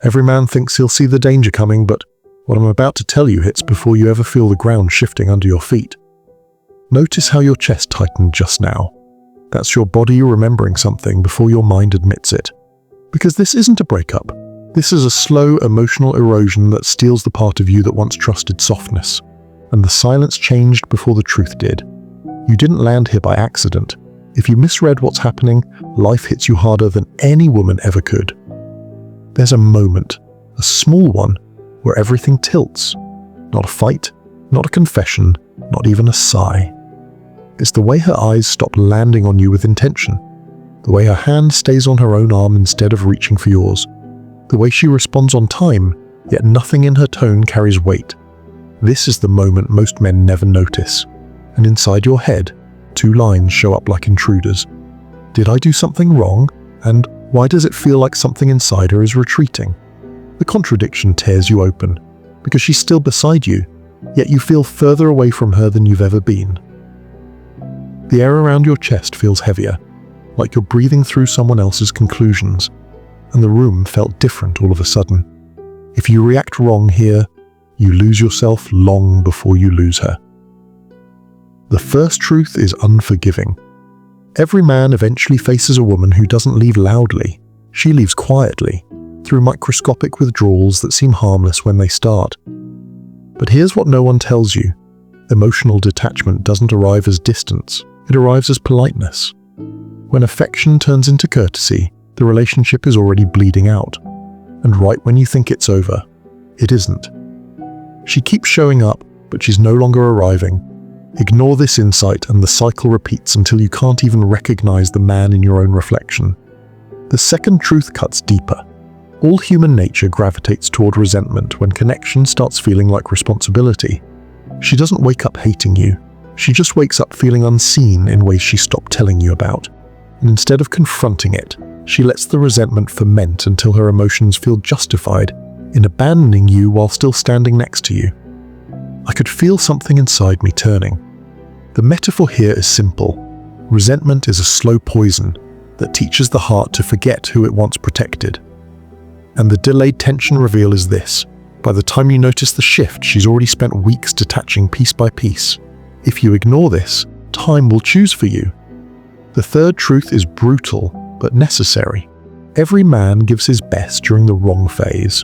Every man thinks he'll see the danger coming, but what I'm about to tell you hits before you ever feel the ground shifting under your feet. Notice how your chest tightened just now. That's your body remembering something before your mind admits it. Because this isn't a breakup. This is a slow emotional erosion that steals the part of you that once trusted softness. And the silence changed before the truth did. You didn't land here by accident. If you misread what's happening, life hits you harder than any woman ever could. There's a moment, a small one, where everything tilts. Not a fight, not a confession, not even a sigh. It's the way her eyes stop landing on you with intention. The way her hand stays on her own arm instead of reaching for yours. The way she responds on time, yet nothing in her tone carries weight. This is the moment most men never notice. And inside your head, 2 lines show up like intruders. Did I do something wrong? And why does it feel like something inside her is retreating? The contradiction tears you open, because she's still beside you, yet you feel further away from her than you've ever been. The air around your chest feels heavier, like you're breathing through someone else's conclusions, and the room felt different all of a sudden. If you react wrong here, you lose yourself long before you lose her. The first truth is unforgiving. Every man eventually faces a woman who doesn't leave loudly. She leaves quietly, through microscopic withdrawals that seem harmless when they start. But here's what no one tells you. Emotional detachment doesn't arrive as distance. It arrives as politeness. When affection turns into courtesy, the relationship is already bleeding out. And right when you think it's over, it isn't. She keeps showing up, but she's no longer arriving. Ignore this insight and the cycle repeats until you can't even recognize the man in your own reflection. The second truth cuts deeper. All human nature gravitates toward resentment when connection starts feeling like responsibility. She doesn't wake up hating you. She just wakes up feeling unseen in ways she stopped telling you about. And instead of confronting it, she lets the resentment ferment until her emotions feel justified in abandoning you while still standing next to you. I could feel something inside me turning. The metaphor here is simple. Resentment is a slow poison that teaches the heart to forget who it once protected. And the delayed tension reveal is this. By the time you notice the shift, she's already spent weeks detaching piece by piece. If you ignore this, time will choose for you. The third truth is brutal, but necessary. Every man gives his best during the wrong phase.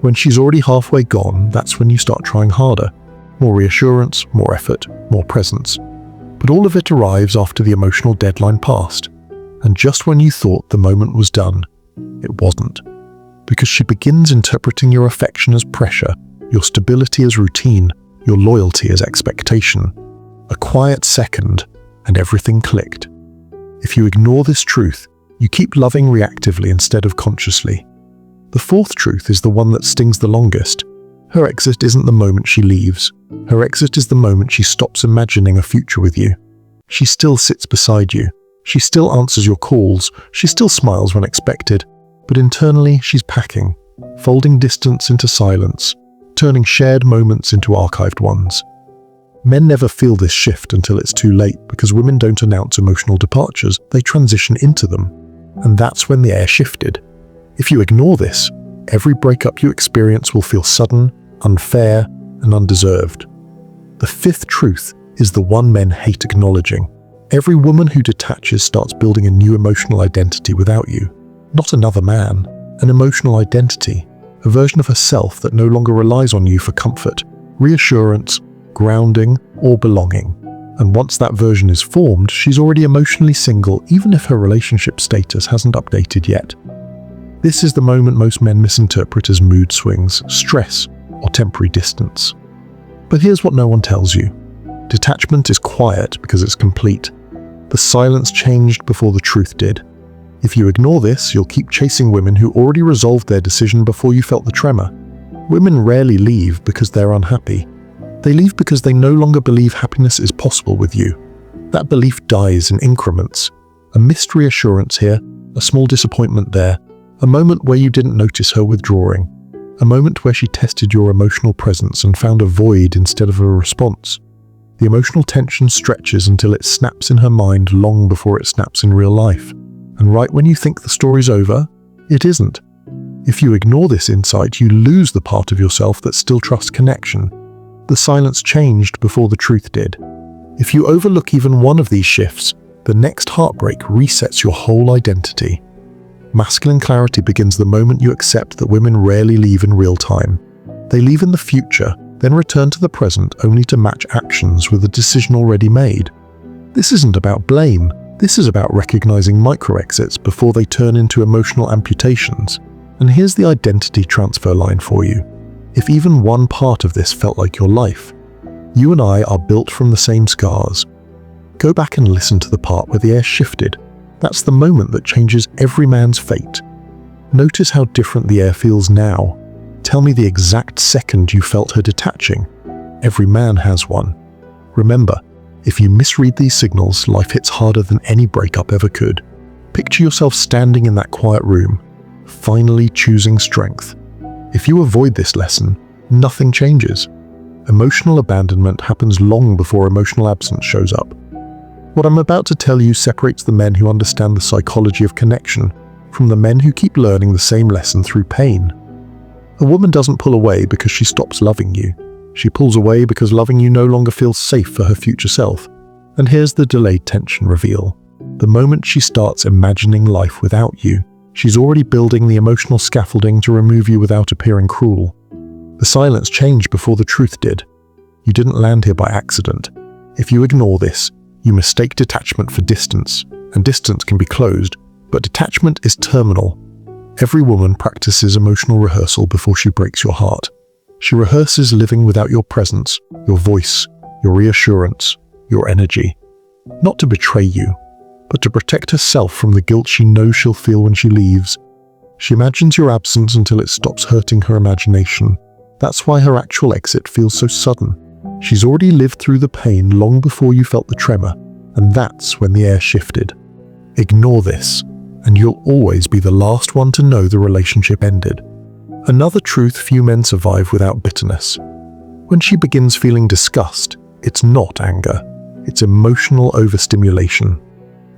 When she's already halfway gone, that's when you start trying harder. More reassurance, more effort, more presence. But all of it arrives after the emotional deadline passed. And just when you thought the moment was done, it wasn't. Because she begins interpreting your affection as pressure, your stability as routine, your loyalty as expectation. A quiet second, and everything clicked. If you ignore this truth, you keep loving reactively instead of consciously. The fourth truth is the one that stings the longest. Her exit isn't the moment she leaves. Her exit is the moment she stops imagining a future with you. She still sits beside you. She still answers your calls. She still smiles when expected. But internally, she's packing, folding distance into silence, turning shared moments into archived ones. Men never feel this shift until it's too late because women don't announce emotional departures, they transition into them. And that's when the air shifted. If you ignore this, every breakup you experience will feel sudden, unfair, and undeserved. The fifth truth is the one men hate acknowledging. Every woman who detaches starts building a new emotional identity without you. Not another man, an emotional identity, a version of herself that no longer relies on you for comfort, reassurance, grounding, or belonging. And once that version is formed, she's already emotionally single even if her relationship status hasn't updated yet. This is the moment most men misinterpret as mood swings, stress, or temporary distance. But here's what no one tells you. Detachment is quiet because it's complete. The silence changed before the truth did. If you ignore this, you'll keep chasing women who already resolved their decision before you felt the tremor. Women rarely leave because they're unhappy. They leave because they no longer believe happiness is possible with you. That belief dies in increments. A missed reassurance here, a small disappointment there, a moment where you didn't notice her withdrawing, a moment where she tested your emotional presence and found a void instead of a response. The emotional tension stretches until it snaps in her mind long before it snaps in real life. And right when you think the story's over, it isn't. If you ignore this insight, you lose the part of yourself that still trusts connection. The silence changed before the truth did. If you overlook even one of these shifts, the next heartbreak resets your whole identity. Masculine clarity begins the moment you accept that women rarely leave in real time. They leave in the future, then return to the present only to match actions with a decision already made. This isn't about blame. This is about recognizing micro-exits before they turn into emotional amputations. And here's the identity transfer line for you. If even one part of this felt like your life, you and I are built from the same scars. Go back and listen to the part where the air shifted. That's the moment that changes every man's fate. Notice how different the air feels now. Tell me the exact second you felt her detaching. Every man has one. Remember, if you misread these signals, life hits harder than any breakup ever could. Picture yourself standing in that quiet room, finally choosing strength. If you avoid this lesson, nothing changes. Emotional abandonment happens long before emotional absence shows up. What I'm about to tell you separates the men who understand the psychology of connection from the men who keep learning the same lesson through pain. A woman doesn't pull away because she stops loving you. She pulls away because loving you no longer feels safe for her future self. And here's the delayed tension reveal. The moment she starts imagining life without you, she's already building the emotional scaffolding to remove you without appearing cruel. The silence changed before the truth did. You didn't land here by accident. If you ignore this, you mistake detachment for distance, and distance can be closed, but detachment is terminal. Every woman practices emotional rehearsal before she breaks your heart. She rehearses living without your presence, your voice, your reassurance, your energy. Not to betray you, but to protect herself from the guilt she knows she'll feel when she leaves. She imagines your absence until it stops hurting her imagination. That's why her actual exit feels so sudden. She's already lived through the pain long before you felt the tremor, and that's when the air shifted. Ignore this, and you'll always be the last one to know the relationship ended. Another truth few men survive without bitterness. When she begins feeling disgust, it's not anger, it's emotional overstimulation.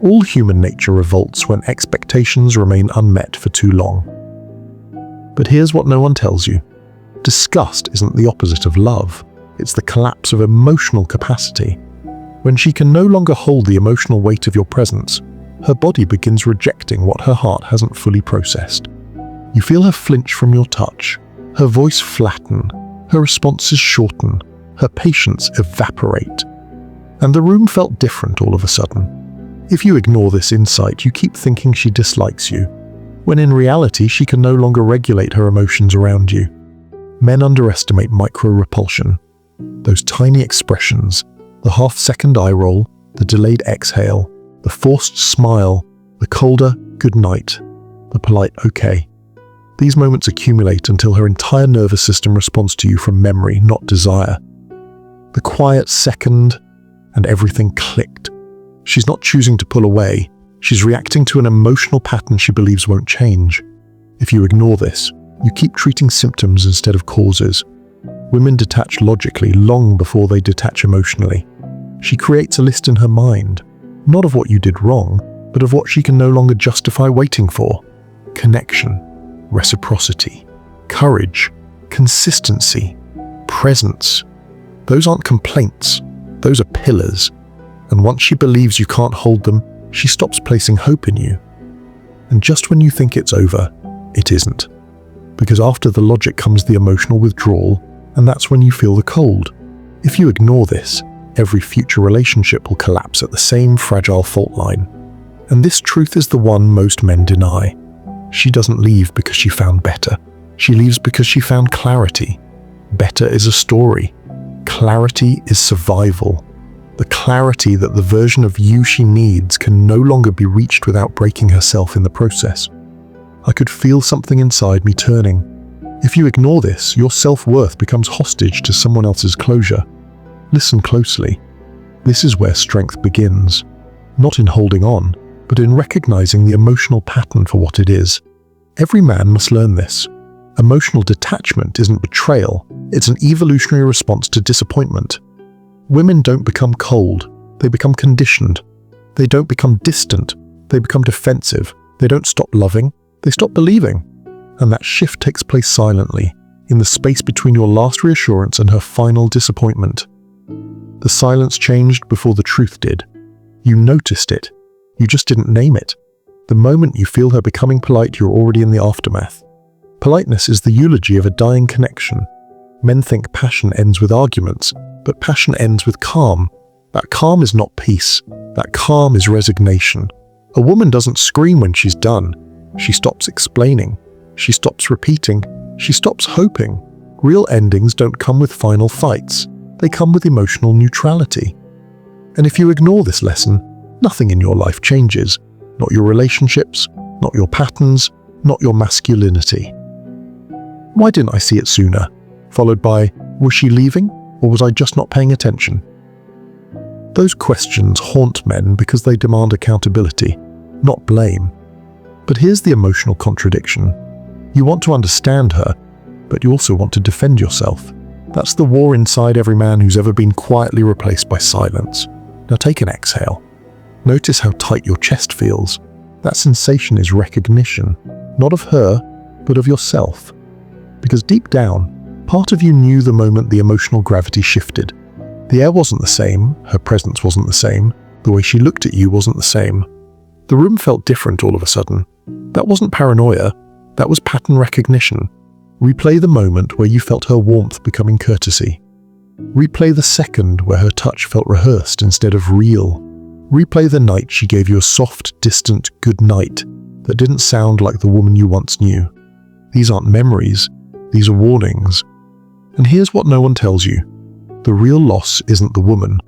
All human nature revolts when expectations remain unmet for too long. But here's what no one tells you. Disgust isn't the opposite of love. It's the collapse of emotional capacity. When she can no longer hold the emotional weight of your presence, her body begins rejecting what her heart hasn't fully processed. You feel her flinch from your touch, her voice flatten, her responses shorten, her patience evaporate. And the room felt different all of a sudden. If you ignore this insight, you keep thinking she dislikes you, when in reality she can no longer regulate her emotions around you. Men underestimate micro-repulsion. Those tiny expressions, the half-second eye roll, the delayed exhale, the forced smile, the colder good night, the polite okay. These moments accumulate until her entire nervous system responds to you from memory, not desire. The quiet second, and everything clicked. She's not choosing to pull away. She's reacting to an emotional pattern she believes won't change. If you ignore this, you keep treating symptoms instead of causes. Women detach logically long before they detach emotionally. She creates a list in her mind, not of what you did wrong, but of what she can no longer justify waiting for. Connection, reciprocity, courage, consistency, presence. Those aren't complaints, those are pillars. And once she believes you can't hold them, she stops placing hope in you. And just when you think it's over, it isn't. Because after the logic comes the emotional withdrawal, and that's when you feel the cold. If you ignore this, every future relationship will collapse at the same fragile fault line. And this truth is the one most men deny. She doesn't leave because she found better. She leaves because she found clarity. Better is a story. Clarity is survival. The clarity that the version of you she needs can no longer be reached without breaking herself in the process. I could feel something inside me turning. If you ignore this, your self-worth becomes hostage to someone else's closure. Listen closely. This is where strength begins. Not in holding on, but in recognizing the emotional pattern for what it is. Every man must learn this. Emotional detachment isn't betrayal, it's an evolutionary response to disappointment. Women don't become cold, they become conditioned. They don't become distant, they become defensive. They don't stop loving, they stop believing. And that shift takes place silently, in the space between your last reassurance and her final disappointment. The silence changed before the truth did. You noticed it. You just didn't name it. The moment you feel her becoming polite, you're already in the aftermath. Politeness is the eulogy of a dying connection. Men think passion ends with arguments, but passion ends with calm. That calm is not peace. That calm is resignation. A woman doesn't scream when she's done. She stops explaining. She stops repeating. She stops hoping. Real endings don't come with final fights. They come with emotional neutrality. And if you ignore this lesson, nothing in your life changes. Not your relationships, not your patterns, not your masculinity. Why didn't I see it sooner? Followed by, was she leaving, or was I just not paying attention? Those questions haunt men because they demand accountability, not blame. But here's the emotional contradiction. You want to understand her, but you also want to defend yourself. That's the war inside every man who's ever been quietly replaced by silence. Now take an exhale. Notice how tight your chest feels. That sensation is recognition, not of her, but of yourself. Because deep down, part of you knew the moment the emotional gravity shifted. The air wasn't the same, her presence wasn't the same, the way she looked at you wasn't the same. The room felt different all of a sudden. That wasn't paranoia, that was pattern recognition. Replay the moment where you felt her warmth becoming courtesy. Replay the second where her touch felt rehearsed instead of real. Replay the night she gave you a soft, distant good night that didn't sound like the woman you once knew. These aren't memories, these are warnings. And here's what no one tells you. The real loss isn't the woman.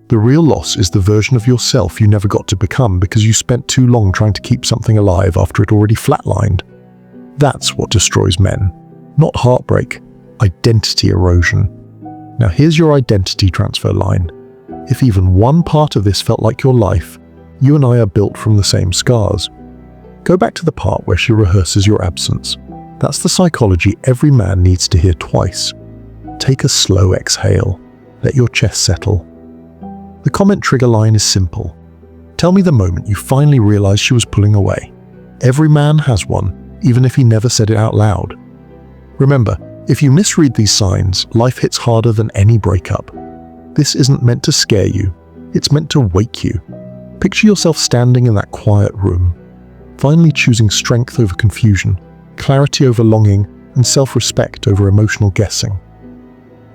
The real loss is the version of yourself you never got to become because you spent too long trying to keep something alive after it already flatlined. That's what destroys men. Not heartbreak, identity erosion. Now here's your identity transfer line. If even one part of this felt like your life, you and I are built from the same scars. Go back to the part where she rehearses your absence. That's the psychology every man needs to hear twice. Take a slow exhale. Let your chest settle. The comment trigger line is simple. Tell me the moment you finally realized she was pulling away. Every man has one, even if he never said it out loud. Remember, if you misread these signs, life hits harder than any breakup. This isn't meant to scare you. It's meant to wake you. Picture yourself standing in that quiet room, finally choosing strength over confusion, clarity over longing, and self-respect over emotional guessing.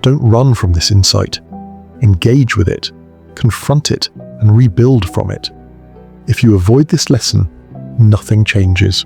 Don't run from this insight. Engage with it, confront it, and rebuild from it. If you avoid this lesson, nothing changes.